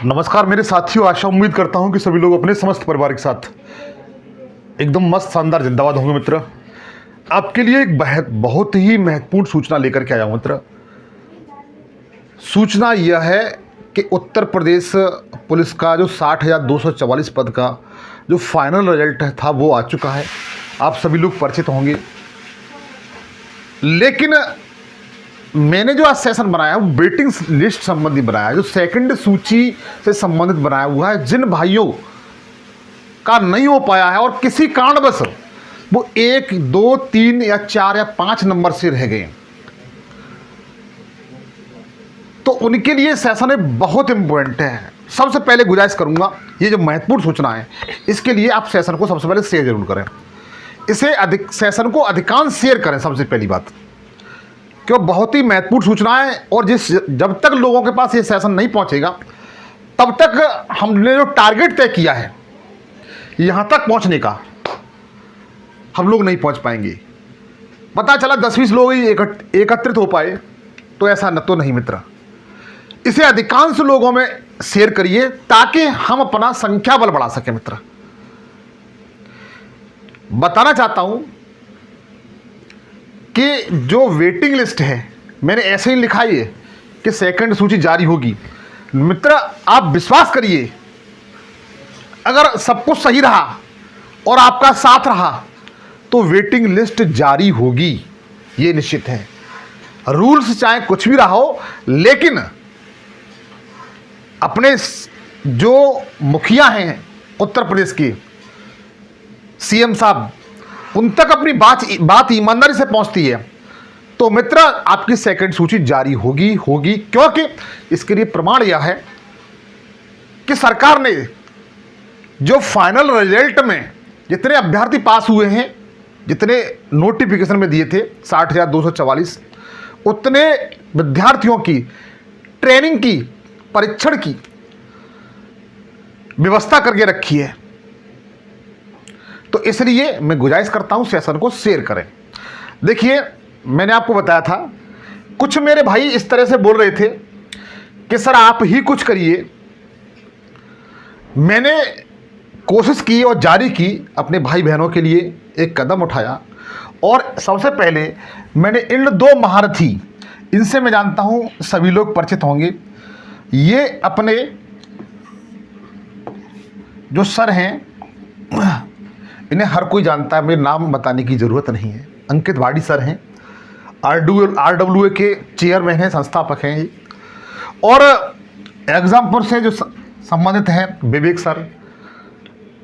नमस्कार मेरे साथियों, आशा उम्मीद करता हूं कि सभी लोग अपने समस्त परिवार के साथ एकदम मस्त शानदार जिंदाबाद होंगे। मित्र, आपके लिए एक बहुत ही महत्वपूर्ण सूचना लेकर के आया हूं। मित्र, सूचना यह है कि उत्तर प्रदेश पुलिस का जो 60,244 पद का जो फाइनल रिजल्ट था वो आ चुका है। आप सभी लोग परिचित होंगे, लेकिन मैंने जो आज सेशन बनाया है वो वेटिंग लिस्ट संबंधी बनाया है, जो सेकंड सूची से संबंधित बनाया हुआ है। जिन भाइयों का नहीं हो पाया है और किसी कारणवश वो 1, 2, 3 या 4 या 5 नंबर से रह गए, तो उनके लिए सेशन बहुत इंपॉर्टेंट है। सबसे पहले गुजारिश करूंगा, ये जो महत्वपूर्ण सूचना है इसके लिए आप सेशन को सबसे पहले शेयर जरूर करें। सेशन को अधिकांश शेयर करें। सबसे पहली बात, क्यों बहुत ही महत्वपूर्ण सूचना है, और जब तक लोगों के पास ये सेशन नहीं पहुंचेगा तब तक हमने जो टारगेट तय किया है यहां तक पहुंचने का, हम लोग नहीं पहुंच पाएंगे। पता चला 10-20 लोग ही एकत्रित हो पाए, तो ऐसा न तो नहीं मित्र। इसे अधिकांश लोगों में शेयर करिए ताकि हम अपना संख्या बल बढ़ा सकें। मित्र, बताना चाहता हूं कि जो वेटिंग लिस्ट है, मैंने ऐसे ही लिखा है कि सेकंड सूची जारी होगी। मित्र, आप विश्वास करिए, अगर सब कुछ सही रहा और आपका साथ रहा तो वेटिंग लिस्ट जारी होगी, ये निश्चित है। रूल्स चाहे कुछ भी रहा हो, लेकिन अपने जो मुखिया हैं उत्तर प्रदेश के, सीएम साहब, उन तक अपनी बात ईमानदारी से पहुंचती है तो मित्र आपकी सेकंड सूची जारी होगी। क्योंकि इसके लिए प्रमाण यह है कि सरकार ने जो फाइनल रिजल्ट में जितने अभ्यर्थी पास हुए हैं, जितने नोटिफिकेशन में दिए थे 60,244, उतने विद्यार्थियों की ट्रेनिंग की, परीक्षण की व्यवस्था करके रखी है। तो इसलिए मैं गुजारिश करता हूं सेशन को शेयर करें। देखिए, मैंने आपको बताया था, कुछ मेरे भाई इस तरह से बोल रहे थे कि सर आप ही कुछ करिए। मैंने कोशिश की और जारी की, अपने भाई बहनों के लिए एक कदम उठाया, और सबसे पहले मैंने इन 2 महारथी, इनसे मैं जानता हूं सभी लोग परिचित होंगे। ये अपने जो सर हैं, इन्हें हर कोई जानता है, मेरे नाम बताने की ज़रूरत नहीं है। अंकित वाडी सर हैं, RWA के चेयरमैन हैं, संस्थापक हैं ये। और एग्जामपुर से जो संबंधित हैं विवेक सर।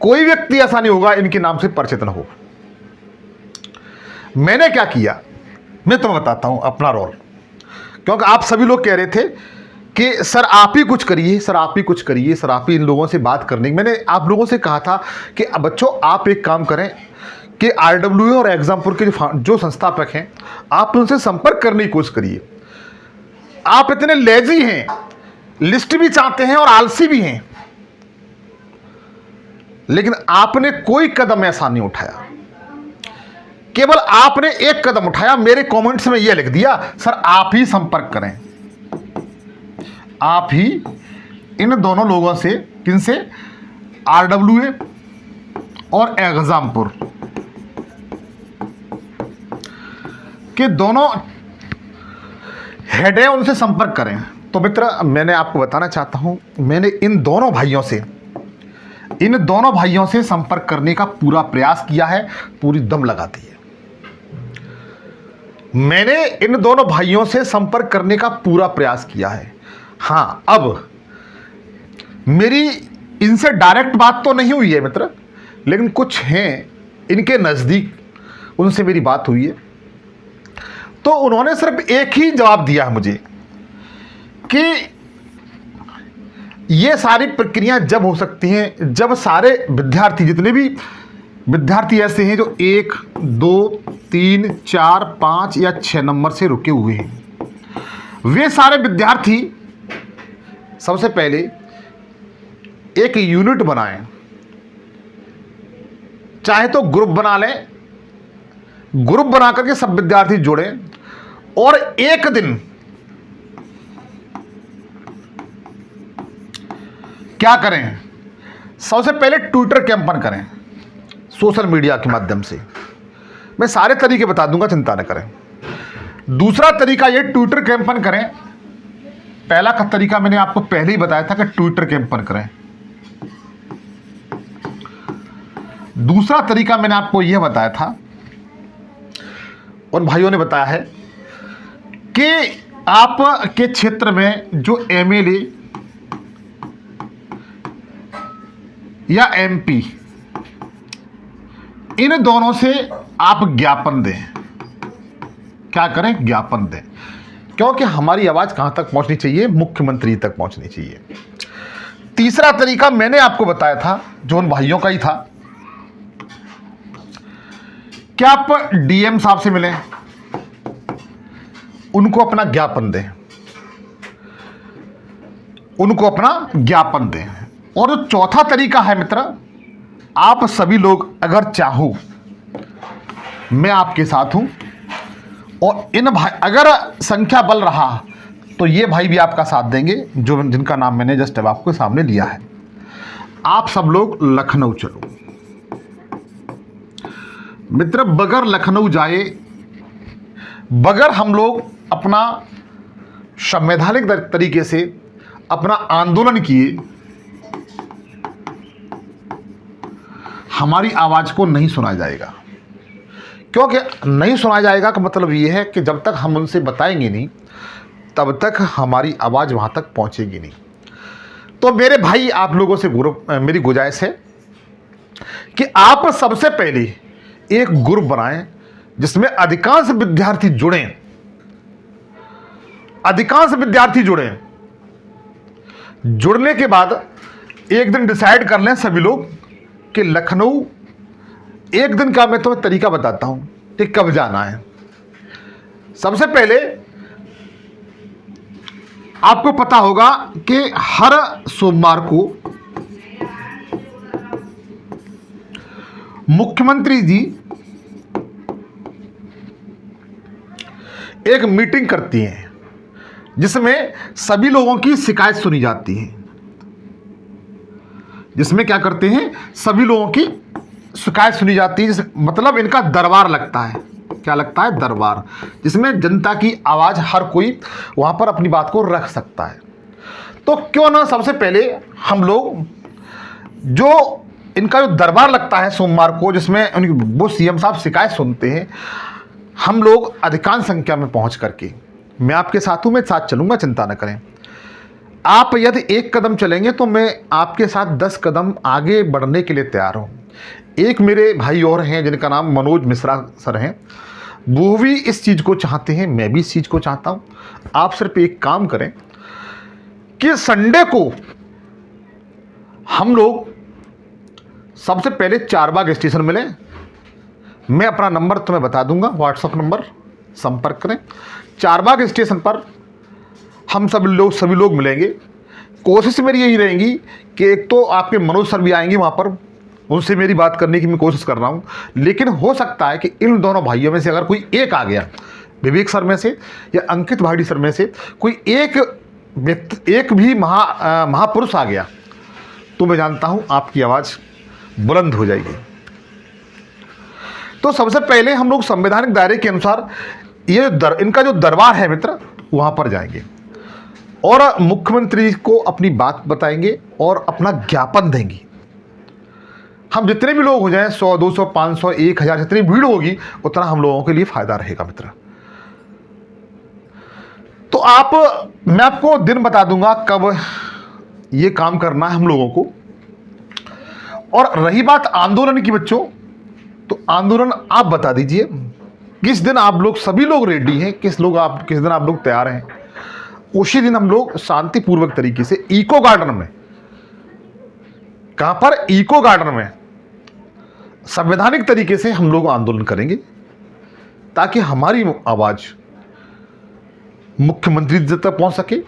कोई व्यक्ति ऐसा नहीं होगा इनके नाम से परिचित न हो। मैंने क्या किया, मैं तुम्हें बताता हूं अपना रोल, क्योंकि आप सभी लोग कह रहे थे कि सर आप ही कुछ करिए, सर आप ही कुछ करिए, सर आप ही इन लोगों से बात करने। मैंने आप लोगों से कहा था कि बच्चों आप एक काम करें कि RWA और एग्जामपुर के जो संस्थापक हैं, आप उनसे संपर्क करने की कोशिश करिए। आप इतने लेजी हैं, लिस्ट भी चाहते हैं और आलसी भी हैं, लेकिन आपने कोई कदम ऐसा नहीं उठाया। केवल आपने एक कदम उठाया, मेरे कमेंट्स में यह लिख दिया, सर आप ही संपर्क करें। आप ही इन दोनों लोगों से, किनसे, RWA और एग्जामपुर के दोनों हेड हैं, उनसे संपर्क करें। तो मित्र, मैंने आपको बताना चाहता हूं, मैंने इन दोनों भाइयों से संपर्क करने का पूरा प्रयास किया है, पूरी दम लगा दी है। मैंने इन दोनों भाइयों से संपर्क करने का पूरा प्रयास किया है। हाँ, अब मेरी इनसे डायरेक्ट बात तो नहीं हुई है मित्र, लेकिन कुछ हैं इनके नज़दीक, उनसे मेरी बात हुई है। तो उन्होंने सिर्फ एक ही जवाब दिया है मुझे कि ये सारी प्रक्रिया जब हो सकती हैं जब सारे विद्यार्थी, जितने भी विद्यार्थी ऐसे हैं जो 1, 2, 3, 4, 5 या 6 नंबर से रुके हुए हैं, वे सारे विद्यार्थी सबसे पहले एक यूनिट बनाएं, चाहे तो ग्रुप बना लें, ग्रुप बना करके सब विद्यार्थी जुड़ें और एक दिन क्या करें? सबसे पहले ट्विटर कैंपेन करें सोशल मीडिया के माध्यम से। मैं सारे तरीके बता दूंगा, चिंता न करें। दूसरा तरीका ये ट्विटर कैंपेन करें। पहला का तरीका मैंने आपको पहले ही बताया था कि ट्विटर कैंपेन करें। दूसरा तरीका मैंने आपको यह बताया था, उन भाइयों ने बताया है कि आप के क्षेत्र में जो एमएलए या एमपी, इन दोनों से आप ज्ञापन दें। क्या करें? ज्ञापन दें, क्योंकि हमारी आवाज कहां तक पहुंचनी चाहिए? मुख्यमंत्री तक पहुंचनी चाहिए। तीसरा तरीका मैंने आपको बताया था, जो उन भाइयों का ही था, कि आप डीएम साहब से मिलें, उनको अपना ज्ञापन दें, उनको अपना ज्ञापन दें। और जो चौथा तरीका है मित्र, आप सभी लोग अगर चाहो, मैं आपके साथ हूं, और इन भाई अगर संख्या बल रहा तो ये भाई भी आपका साथ देंगे, जो जिनका नाम मैंने जस्ट अब आपके सामने लिया है। आप सब लोग लखनऊ चलो मित्र। बगैर लखनऊ जाए, बगैर हम लोग अपना संवैधानिक तरीके से अपना आंदोलन किए, हमारी आवाज को नहीं सुना जाएगा। क्योंकि नहीं सुना जाएगा का मतलब ये है कि जब तक हम उनसे बताएंगे नहीं, तब तक हमारी आवाज वहां तक पहुंचेगी नहीं। तो मेरे भाई, आप लोगों से मेरी गुजारिश है कि आप सबसे पहले एक ग्रुप बनाएं जिसमें अधिकांश विद्यार्थी जुड़ें। अधिकांश विद्यार्थी जुड़ें। जुड़ने के बाद एक दिन डिसाइड कर लें सभी लोग कि लखनऊ, एक दिन का मैं तुम्हें तरीका बताता हूं कि कब जाना है। सबसे पहले आपको पता होगा कि हर सोमवार को मुख्यमंत्री जी एक मीटिंग करती हैं जिसमें सभी लोगों की शिकायत सुनी जाती है। जिसमें क्या करते हैं? सभी लोगों की शिकायत सुनी जाती है। मतलब इनका दरबार लगता है। क्या लगता है? दरबार, जिसमें जनता की आवाज हर कोई वहां पर अपनी बात को रख सकता है। तो क्यों ना सबसे पहले हम लोग, जो इनका जो दरबार लगता है सोमवार को, जिसमें वो सीएम साहब शिकायत सुनते हैं, हम लोग अधिकांश संख्या में पहुंच करके, मैं आपके साथ हूं, मैं साथ चलूंगा, चिंता न करें। आप यदि एक कदम चलेंगे तो मैं आपके साथ 10 कदम आगे बढ़ने के लिए तैयार हूं। एक मेरे भाई और हैं जिनका नाम मनोज मिश्रा सर हैं, वो भी इस चीज़ को चाहते हैं, मैं भी इस चीज़ को चाहता हूं। आप सिर्फ एक काम करें कि संडे को हम लोग सबसे पहले चारबाग स्टेशन मिलें। मैं अपना नंबर तुम्हें बता दूंगा, व्हाट्सएप नंबर, संपर्क करें। चारबाग स्टेशन पर हम सभी लोग मिलेंगे। कोशिश मेरी यही रहेगी कि एक तो आपके मनोज सर भी आएंगे वहाँ पर, उनसे मेरी बात करने की मैं कोशिश कर रहा हूँ। लेकिन हो सकता है कि इन दोनों भाइयों में से अगर कोई एक आ गया, विवेक सर में से या अंकित भाटी सर में से कोई एक व्यक्ति, एक भी महापुरुष आ गया, तो मैं जानता हूँ आपकी आवाज़ बुलंद हो जाएगी। तो सबसे पहले हम लोग संवैधानिक दायरे के अनुसार ये इनका जो दरबार है मित्र, वहाँ पर जाएंगे और मुख्यमंत्री को अपनी बात बताएंगे और अपना ज्ञापन देंगे। हम जितने भी लोग हो जाएं, 100, 200, 500, 1000, जितनी भीड़ होगी उतना हम लोगों के लिए फायदा रहेगा मित्र। तो मैं आपको दिन बता दूंगा कब ये काम करना है हम लोगों को। और रही बात आंदोलन की बच्चों, तो आंदोलन आप बता दीजिए किस दिन आप लोग, सभी लोग रेडी हैं, किस दिन आप लोग तैयार हैं। उसी दिन हम लोग शांतिपूर्वक तरीके से इको गार्डन में, कहां पर? इको गार्डन में संवैधानिक तरीके से हम लोग आंदोलन करेंगे, ताकि हमारी आवाज मुख्यमंत्री तक पहुंच सके।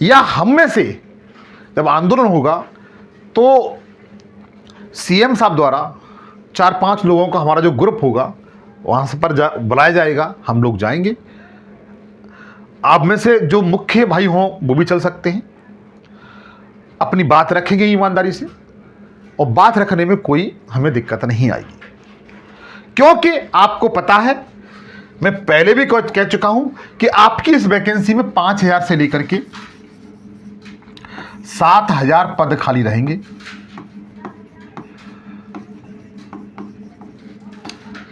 या हम में से जब आंदोलन होगा तो सीएम साहब द्वारा 4-5 लोगों का हमारा जो ग्रुप होगा वहां से पर बुलाया जाएगा, हम लोग जाएंगे। आप में से जो मुख्य भाई हों वो भी चल सकते हैं। अपनी बात रखेंगे ईमानदारी से, और बात रखने में कोई हमें दिक्कत नहीं आएगी, क्योंकि आपको पता है, मैं पहले भी कह चुका हूं कि आपकी इस वैकेंसी में 5,000 से लेकर के 7,000 पद खाली रहेंगे।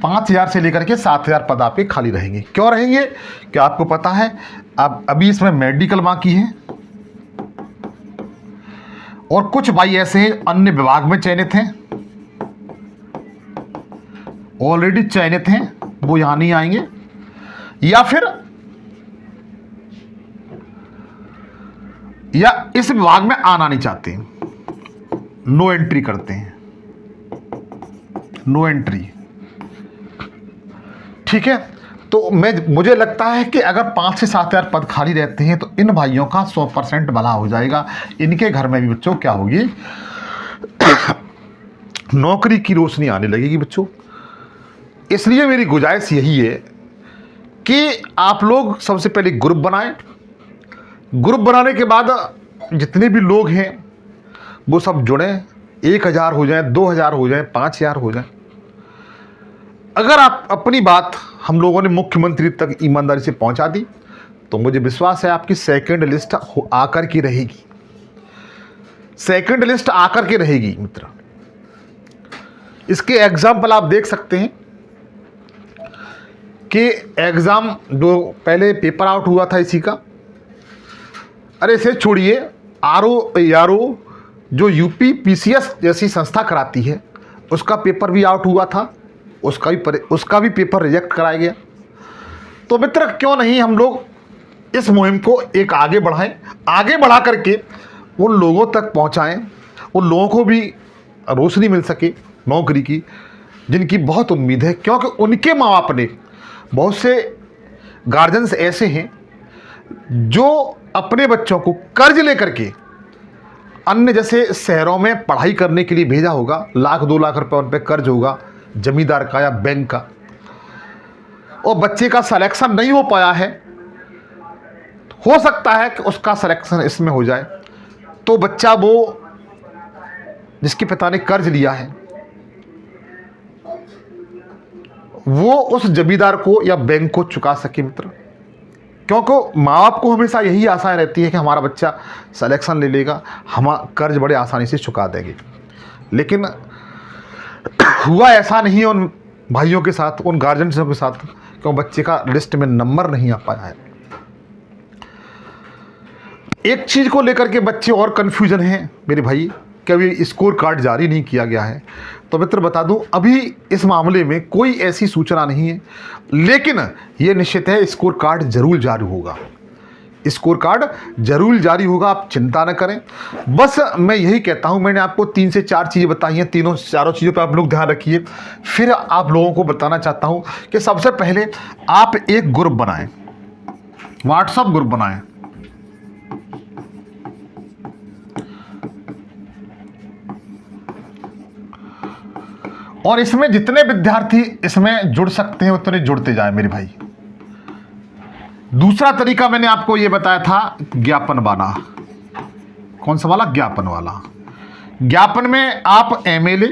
5,000 से लेकर के 7,000 पद आपके खाली रहेंगे। क्यों रहेंगे? क्या आपको पता है? अब अभी इसमें मेडिकल बाकी है, और कुछ भाई ऐसे हैं अन्य विभाग में चयनित हैं, ऑलरेडी चयनित हैं, वो यहां नहीं आएंगे, या फिर या इस विभाग में आना नहीं चाहते, नो एंट्री करते हैं, नो एंट्री। ठीक है, तो मुझे लगता है कि अगर 5 से 7,000 पद खाली रहते हैं तो इन भाइयों का 100% भला हो जाएगा। इनके घर में भी बच्चों क्या होगी, नौकरी की रोशनी आने लगेगी बच्चों। इसलिए मेरी गुजारिश यही है कि आप लोग सबसे पहले ग्रुप बनाएं। ग्रुप बनाने के बाद जितने भी लोग हैं वो सब जुड़ें, 1,000 हो जाए, 2,000 हो जाए, 5,000 हो जाए। अगर आप अपनी बात हम लोगों ने मुख्यमंत्री तक ईमानदारी से पहुंचा दी तो मुझे विश्वास है आपकी सेकंड लिस्ट आकर की रहेगी, सेकंड लिस्ट आकर के रहेगी मित्र। इसके एग्जाम्पल आप देख सकते हैं कि एग्ज़ाम जो पहले पेपर आउट हुआ था इसी का, अरे इसे छोड़िए, आरओ जो यूपी पीसीएस जैसी संस्था कराती है उसका पेपर भी आउट हुआ था, उसका भी पेपर रिजेक्ट कराया गया। तो मित्र क्यों नहीं हम लोग इस मुहिम को एक आगे बढ़ाएं, आगे बढ़ा करके उन लोगों तक पहुंचाएं, उन लोगों को भी रोशनी मिल सके नौकरी की, जिनकी बहुत उम्मीद है, क्योंकि उनके माँ बाप ने, बहुत से गार्जियंस ऐसे हैं जो अपने बच्चों को कर्ज लेकर के अन्य जैसे शहरों में पढ़ाई करने के लिए भेजा होगा, 1,00,000 2 लाख रुपए उन पर कर्ज होगा जमींदार का या बैंक का, और बच्चे का सिलेक्शन नहीं हो पाया है, हो सकता है कि उसका सिलेक्शन इसमें हो जाए, तो बच्चा वो जिसके पिता ने कर्ज लिया है वो उस जमींदार को या बैंक को चुका सके मित्र। क्योंकि माँ बाप को हमेशा यही आशाएं रहती है कि हमारा बच्चा सिलेक्शन ले लेगा, हम कर्ज बड़े आसानी से चुका देंगे, लेकिन हुआ ऐसा नहीं है उन भाइयों के साथ, उन गार्जियंस के साथ, क्यों बच्चे का लिस्ट में नंबर नहीं आ पाया है। एक चीज़ को लेकर के बच्चे और कन्फ्यूजन हैं मेरे भाई, कि अभी स्कोर कार्ड जारी नहीं किया गया है। तो मित्र बता दूं, अभी इस मामले में कोई ऐसी सूचना नहीं है, लेकिन ये निश्चित है स्कोर कार्ड जरूर जारी होगा, स्कोर कार्ड जरूर जारी होगा, आप चिंता न करें। बस मैं यही कहता हूं, मैंने आपको 3 से 4 चीज़ें बताई हैं, चारों चीज़ों पर आप लोग ध्यान रखिए। फिर आप लोगों को बताना चाहता हूं कि सबसे पहले आप एक ग्रुप बनाएं, व्हाट्सएप ग्रुप बनाएं, और इसमें जितने विद्यार्थी इसमें जुड़ सकते हैं उतने जुड़ते जाएं मेरे भाई। दूसरा तरीका मैंने आपको यह बताया था ज्ञापन वाला। कौन सा वाला? ज्ञापन वाला। ज्ञापन में आप एमएलए,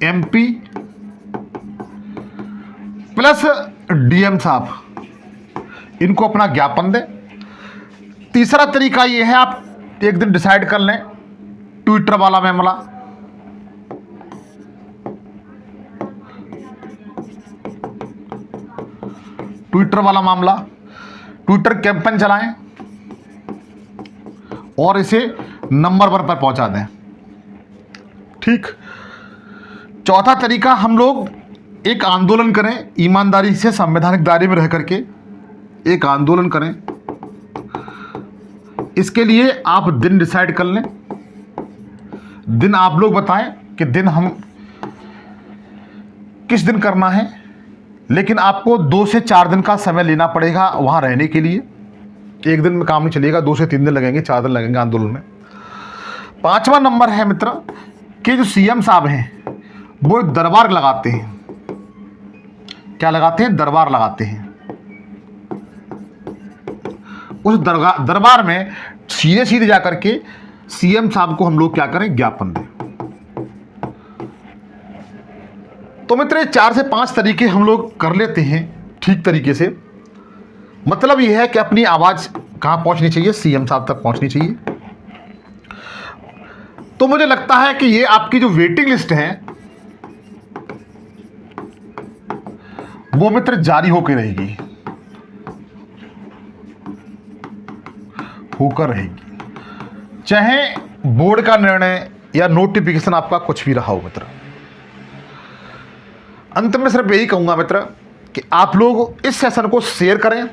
एमपी प्लस डीएम साहब, इनको अपना ज्ञापन दें। तीसरा तरीका यह है, आप एक दिन डिसाइड कर लें ट्विटर वाला मामला, ट्विटर वाला मामला, ट्विटर कैंपेन चलाएं और इसे नंबर 1 पर पहुंचा दें। ठीक। चौथा तरीका, हम लोग एक आंदोलन करें, ईमानदारी से संवैधानिक दायरे में रह करके एक आंदोलन करें। इसके लिए आप दिन डिसाइड कर लें, दिन आप लोग बताएं कि दिन हम किस दिन करना है, लेकिन आपको 2 से 4 दिन का समय लेना पड़ेगा वहाँ रहने के लिए। एक दिन में काम नहीं चलेगा, 2 से 3 दिन लगेंगे, 4 दिन लगेंगे आंदोलन में। 5वां नंबर है मित्र कि जो सीएम साहब हैं वो दरबार लगाते हैं। क्या लगाते हैं? दरबार लगाते हैं। उस दरबार में सीधे सीधे जा करके सीएम साहब को हम लोग क्या करें, ज्ञापन दें। तो मित्र, ये 4 से 5 तरीके हम लोग कर लेते हैं ठीक तरीके से। मतलब यह है कि अपनी आवाज़ कहाँ पहुँचनी चाहिए, सीएम साहब तक पहुँचनी चाहिए। तो मुझे लगता है कि ये आपकी जो वेटिंग लिस्ट है वो मित्र जारी होकर रहेगी, होकर रहेगी, चाहे बोर्ड का निर्णय या नोटिफिकेशन आपका कुछ भी रहा हो मित्र। अंत में सिर्फ यही कहूंगा मित्र कि आप लोग इस सेशन को शेयर करें।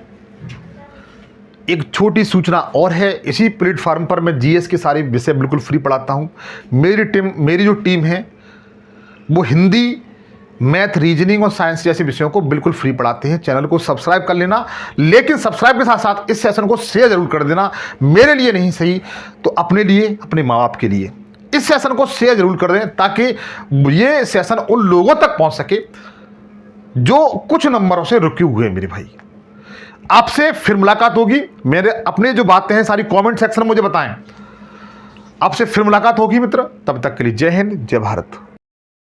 एक छोटी सूचना और है, इसी प्लेटफार्म पर मैं जीएस के सारे विषय बिल्कुल फ्री पढ़ाता हूं। मेरी जो टीम है वो हिंदी, मैथ, रीजनिंग और साइंस जैसे विषयों को बिल्कुल फ्री पढ़ाते हैं। चैनल को सब्सक्राइब कर लेना, लेकिन सब्सक्राइब के साथ साथ इस सेशन को शेयर जरूर कर देना। मेरे लिए नहीं सही तो अपने लिए, अपने माँ बाप के लिए इस सेशन को शेयर जरूर कर दें, ताकि ये सेशन उन लोगों तक पहुंच सके जो कुछ नंबरों से रुके हुए हैं। मेरे भाई, आपसे फिर मुलाकात होगी। मेरे अपने जो बातें हैं सारी कमेंट सेक्शन में मुझे बताएं। आपसे फिर मुलाकात होगी मित्र, तब तक के लिए जय हिंद, जय भारत।